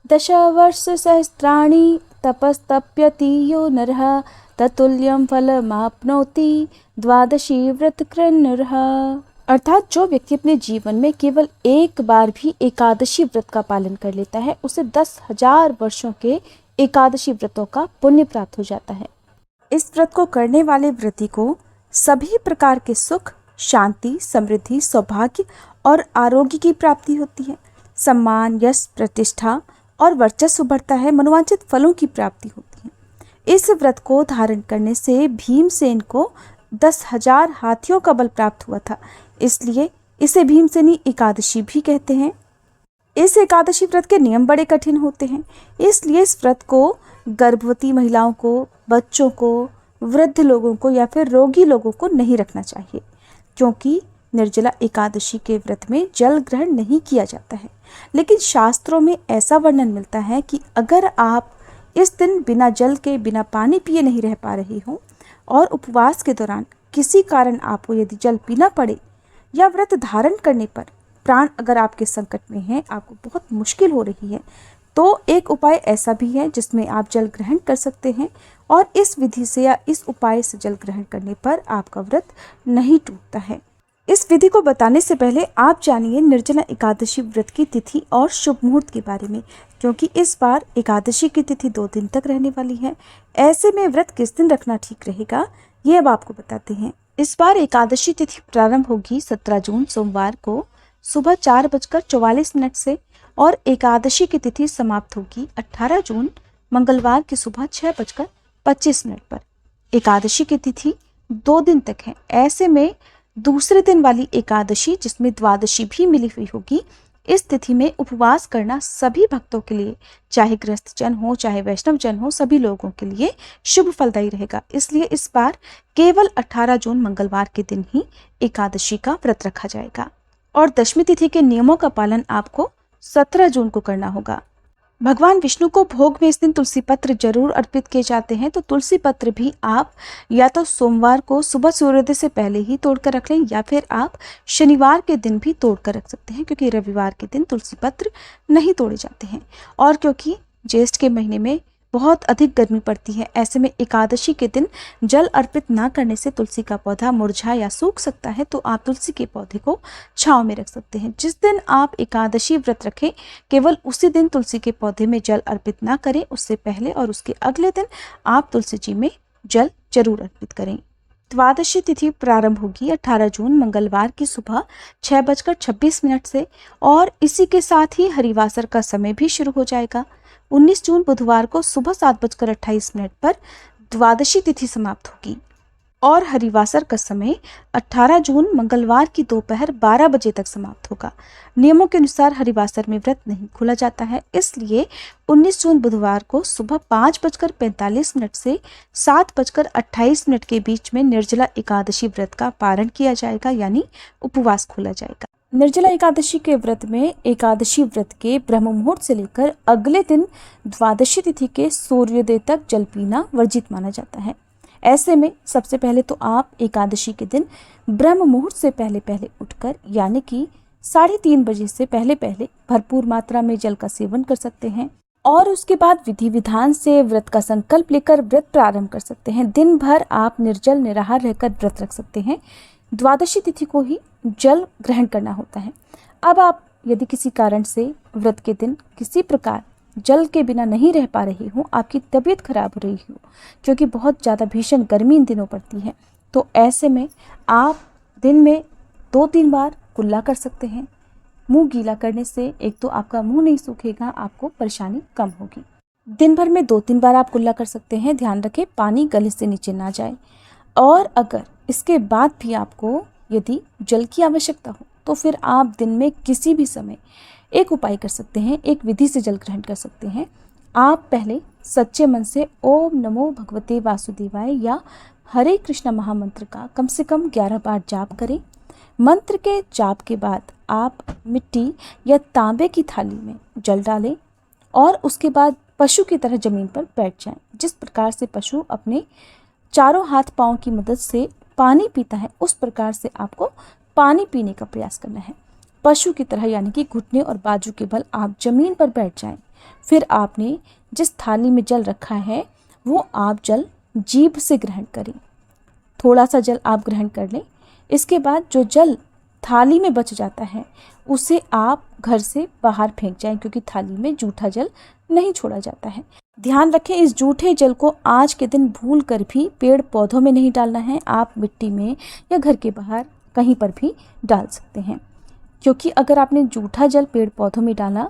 दशवर्षसहस्राणि तपस्तप्यति यो नरः ततुल्यं फलमाप्नोति द्वादशी व्रतकृन्नरः। अर्थात जो व्यक्ति अपने जीवन में केवल एक बार भी एकादशी व्रत का पालन कर लेता है उसे 10,000 वर्षों के एकादशी व्रतों का पुण्य प्राप्त हो जाता है। इस व्रत को करने वाले व्रती को सभी प्रकार के सुख, शांति, समृद्धि, सौभाग्य और आरोग्य की प्राप्ति होती है। सम्मान, यश, प्रतिष्ठा और वर्चस्व बढ़ता है। मनोवांछित फलों की प्राप्ति होती है। इस व्रत को धारण करने से भीमसेन को 10,000 हाथियों का बल प्राप्त हुआ था, इसलिए इसे भीमसेनी एकादशी भी कहते हैं। इस एकादशी व्रत के नियम बड़े कठिन होते हैं, इसलिए इस व्रत को गर्भवती महिलाओं को, बच्चों को, वृद्ध लोगों को या फिर रोगी लोगों को नहीं रखना चाहिए, क्योंकि निर्जला एकादशी के व्रत में जल ग्रहण नहीं किया जाता है। लेकिन शास्त्रों में ऐसा वर्णन मिलता है कि अगर आप इस दिन बिना जल के, बिना पानी पिए नहीं रह पा रही हो और उपवास के दौरान किसी कारण आपको यदि जल पीना पड़े या व्रत धारण करने पर प्राण अगर आपके संकट में है, आपको बहुत मुश्किल हो रही है, तो एक उपाय ऐसा भी है जिसमें आप जल ग्रहण कर सकते हैं और इस विधि से या इस उपाय से जल ग्रहण करने पर आपका व्रत नहीं टूटता है। इस विधि को बताने से पहले आप जानिए निर्जला एकादशी व्रत की तिथि और शुभ मुहूर्त के बारे में, क्योंकि इस बार एकादशी की तिथि 2 दिन तक रहने वाली है। ऐसे में व्रत किस दिन रखना ठीक रहेगा, ये अब आपको बताते हैं। इस बार एकादशी तिथि प्रारंभ होगी 17 जून सोमवार को सुबह 4:44 से और एकादशी की तिथि समाप्त होगी 18 जून मंगलवार की सुबह 6:25 पर। एकादशी की तिथि 2 दिन तक है। ऐसे में दूसरे दिन वाली एकादशी, जिसमें द्वादशी भी मिली हुई होगी, इस तिथि में उपवास करना सभी भक्तों के लिए, चाहे गृहस्थ जन हो चाहे वैष्णव जन हो, सभी लोगों के लिए शुभ फलदायी रहेगा। इसलिए इस बार केवल 18 जून मंगलवार के दिन ही एकादशी का व्रत रखा जाएगा और दशमी तिथि के नियमों का पालन आपको 17 जून को करना होगा। भगवान विष्णु को भोग में इस दिन तुलसी पत्र जरूर अर्पित किए जाते हैं, तो तुलसी पत्र भी आप या तो सोमवार को सुबह सूर्योदय से पहले ही तोड़कर रख लें या फिर आप शनिवार के दिन भी तोड़कर रख सकते हैं, क्योंकि रविवार के दिन तुलसी पत्र नहीं तोड़े जाते हैं। और क्योंकि ज्येष्ठ के महीने में बहुत अधिक गर्मी पड़ती है, ऐसे में एकादशी के दिन जल अर्पित ना करने से तुलसी का पौधा मुरझा या सूख सकता है, तो आप तुलसी के पौधे को छांव में रख सकते हैं। जिस दिन आप एकादशी व्रत रखें, केवल उसी दिन तुलसी के पौधे में जल अर्पित ना करें, उससे पहले और उसके अगले दिन आप तुलसी जी में जल जरूर अर्पित करें। द्वादशी तिथि प्रारंभ होगी 18 जून मंगलवार की सुबह 6:26 से और इसी के साथ ही हरिवासर का समय भी शुरू हो जाएगा। 19 जून बुधवार को सुबह 7:28 पर द्वादशी तिथि समाप्त होगी और हरिवासर का समय 18 जून मंगलवार की दोपहर 12 बजे तक समाप्त होगा। नियमों के अनुसार हरिवासर में व्रत नहीं खोला जाता है, इसलिए 19 जून बुधवार को सुबह 5:45 से 7:28 के बीच में निर्जला एकादशी व्रत का पारण किया जाएगा, यानी उपवास खोला जाएगा। निर्जला एकादशी के व्रत में एकादशी व्रत के ब्रह्म मुहूर्त से लेकर अगले दिन द्वादशी तिथि के सूर्योदय तक जल पीना वर्जित माना जाता है। ऐसे में सबसे पहले तो आप एकादशी के दिन ब्रह्म मुहूर्त से पहले पहले उठकर, यानी कि 3:30 बजे से पहले पहले भरपूर मात्रा में जल का सेवन कर सकते हैं और उसके बाद विधि विधान से व्रत का संकल्प लेकर व्रत प्रारंभ कर सकते हैं। दिन भर आप निर्जल निराहार रहकर व्रत रख सकते हैं। द्वादशी तिथि को ही जल ग्रहण करना होता है। अब आप यदि किसी कारण से व्रत के दिन किसी प्रकार जल के बिना नहीं रह पा रही हो, आपकी तबीयत खराब हो रही हो, क्योंकि बहुत ज़्यादा भीषण गर्मी इन दिनों पड़ती है, तो ऐसे में आप दिन में 2-3 बार कुल्ला कर सकते हैं। मुंह गीला करने से एक तो आपका मुंह नहीं सूखेगा, आपको परेशानी कम होगी। दिन भर में 2-3 बार आप कुल्ला कर सकते हैं। ध्यान रखें पानी गले से नीचे ना जाए। और अगर इसके बाद भी आपको यदि जल की आवश्यकता हो तो फिर आप दिन में किसी भी समय एक उपाय कर सकते हैं, एक विधि से जल ग्रहण कर सकते हैं। आप पहले सच्चे मन से ओम नमो भगवते वासुदेवाय या हरे कृष्ण महामंत्र का कम से कम 11 बार जाप करें। मंत्र के जाप के बाद आप मिट्टी या तांबे की थाली में जल डालें और उसके बाद पशु की तरह जमीन पर बैठ जाएं। जिस प्रकार से पशु अपने चारों हाथ पांव की मदद से पानी पीता है, उस प्रकार से आपको पानी पीने का प्रयास करना है। पशु की तरह, यानी कि घुटने और बाजू के बल आप जमीन पर बैठ जाएं फिर आपने जिस थाली में जल रखा है वो आप जल जीभ से ग्रहण करें। थोड़ा सा जल आप ग्रहण कर लें। इसके बाद जो जल थाली में बच जाता है उसे आप घर से बाहर फेंक जाएं, क्योंकि थाली में जूठा जल नहीं छोड़ा जाता है। ध्यान रखें, इस जूठे जल को आज के दिन भूल कर भी पेड़ पौधों में नहीं डालना है। आप मिट्टी में या घर के बाहर कहीं पर भी डाल सकते हैं, क्योंकि अगर आपने जूठा जल पेड़ पौधों में डाला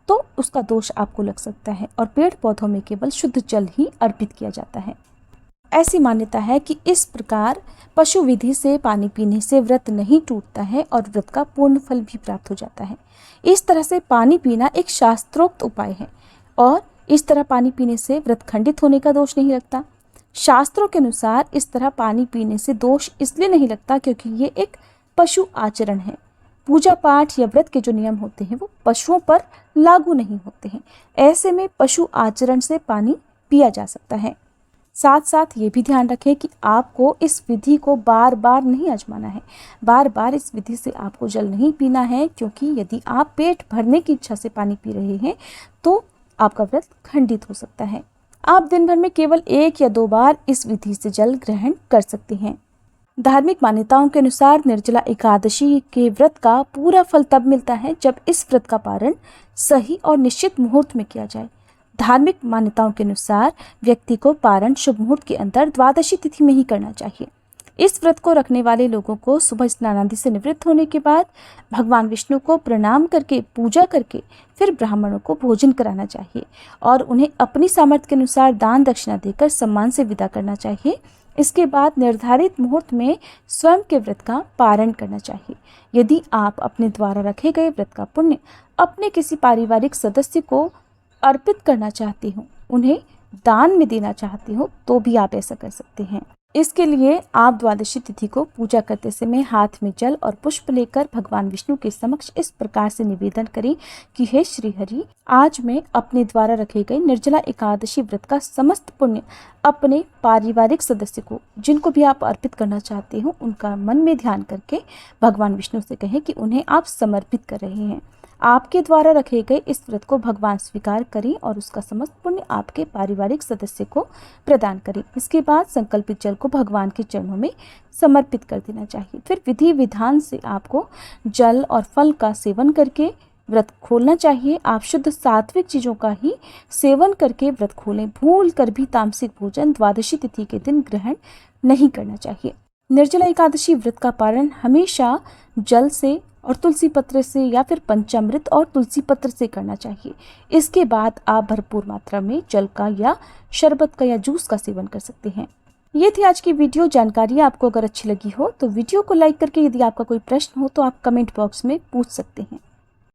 तो उसका दोष आपको लग सकता है और पेड़ पौधों में केवल शुद्ध जल ही अर्पित किया जाता है। ऐसी मान्यता है कि इस प्रकार पशु विधि से पानी पीने से व्रत नहीं टूटता है और व्रत का पूर्ण फल भी प्राप्त हो जाता है। इस तरह से पानी पीना एक शास्त्रोक्त उपाय है और इस तरह पानी पीने से व्रत खंडित होने का दोष नहीं लगता। शास्त्रों के अनुसार इस तरह पानी पीने से दोष इसलिए नहीं लगता क्योंकि ये एक पशु आचरण है। पूजा पाठ या व्रत के जो नियम होते हैं वो पशुओं पर लागू नहीं होते हैं। ऐसे में पशु आचरण से पानी पिया जा सकता है। साथ साथ ये भी ध्यान रखें कि आपको इस विधि को बार बार नहीं आजमाना है। बार बार इस विधि से आपको जल नहीं पीना है, क्योंकि यदि आप पेट भरने की इच्छा से पानी पी रहे हैं तो आपका व्रत खंडित हो सकता है। आप दिन भर में केवल 1 या 2 बार इस विधि से जल ग्रहण कर सकते हैं। धार्मिक मान्यताओं के अनुसार निर्जला एकादशी के व्रत का पूरा फल तब मिलता है जब इस व्रत का पारण सही और निश्चित मुहूर्त में किया जाए। धार्मिक मान्यताओं के अनुसार व्यक्ति को पारण शुभ मुहूर्त के अंदर द्वादशी तिथि में ही करना चाहिए। इस व्रत को रखने वाले लोगों को सुबह स्नान आदि से निवृत्त होने के बाद भगवान विष्णु को प्रणाम करके पूजा करके फिर ब्राह्मणों को भोजन कराना चाहिए और उन्हें अपनी सामर्थ्य के अनुसार दान दक्षिणा देकर सम्मान से विदा करना चाहिए। इसके बाद निर्धारित मुहूर्त में स्वयं के व्रत का पारण करना चाहिए। यदि आप अपने द्वारा रखे गए व्रत का पुण्य अपने किसी पारिवारिक सदस्य को अर्पित करना चाहते हो, उन्हें दान में देना चाहते हो, तो भी आप ऐसा कर सकते हैं। इसके लिए आप द्वादशी तिथि को पूजा करते समय हाथ में जल और पुष्प लेकर भगवान विष्णु के समक्ष इस प्रकार से निवेदन करें कि हे श्री हरि, आज मैं अपने द्वारा रखे गए निर्जला एकादशी व्रत का समस्त पुण्य अपने पारिवारिक सदस्य को, जिनको भी आप अर्पित करना चाहते हो, उनका मन में ध्यान करके भगवान विष्णु से कहें कि उन्हें आप समर्पित कर रहे हैं। आपके द्वारा रखे गए इस व्रत को भगवान स्वीकार करें और उसका समस्त पुण्य आपके पारिवारिक सदस्य को प्रदान करें। इसके बाद संकल्पित जल को भगवान के चरणों में समर्पित कर देना चाहिए। फिर विधि विधान से आपको जल और फल का सेवन करके व्रत खोलना चाहिए। आप शुद्ध सात्विक चीज़ों का ही सेवन करके व्रत खोलें। भूल कर भी तामसिक भोजन द्वादशी तिथि के दिन ग्रहण नहीं करना चाहिए। निर्जला एकादशी व्रत का पारण हमेशा जल से और तुलसी पत्र से या फिर पंचामृत और तुलसी पत्र से करना चाहिए। इसके बाद आप भरपूर मात्रा में जल का या शरबत का या जूस का सेवन कर सकते हैं। ये थी आज की वीडियो। जानकारी आपको अगर अच्छी लगी हो तो वीडियो को लाइक करके, यदि आपका कोई प्रश्न हो तो आप कमेंट बॉक्स में पूछ सकते हैं।